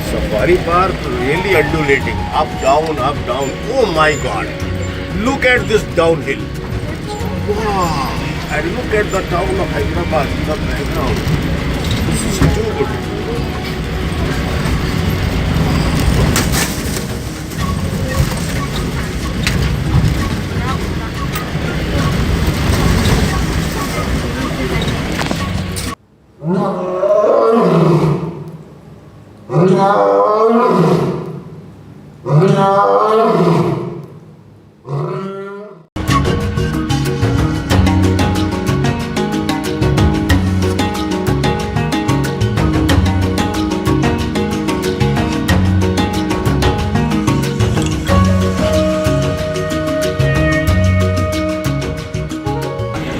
Safari park really undulating, up, down, up, down. Oh my God! Look at this downhill. Wow! And look at the town of Hyderabad in the background. This is too good.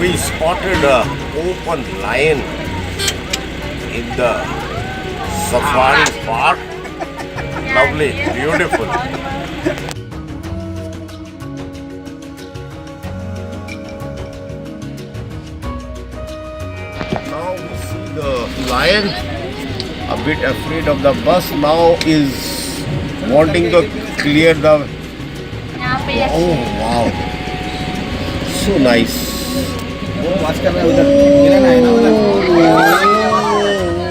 We spotted an open lion in the safari park. Lovely, beautiful. Now we see the lion, a bit afraid of the bus, now is wanting to clear the... Oh wow, so nice.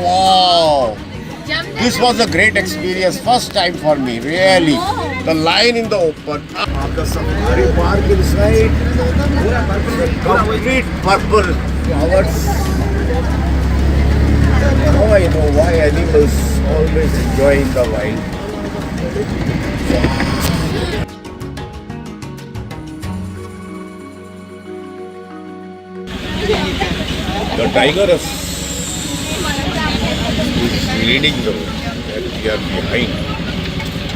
Wow! This was a great experience, first time for me, really. The lion in the open. The safari park inside, complete purple flowers. Now I know why animals always enjoy the wild. The tiger is leading the way and we are behind.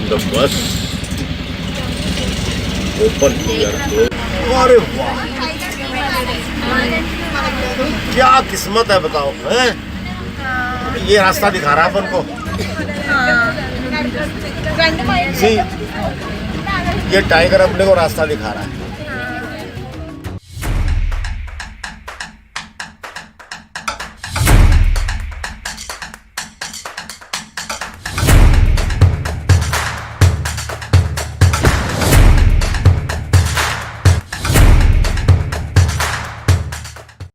The bus open here. अरे वाह! क्या किस्मत है बताओ, हैं? ये रास्ता दिखा रहा है अपन को। जी, ये टाइगर अपने को रास्ता दिखा रहा है।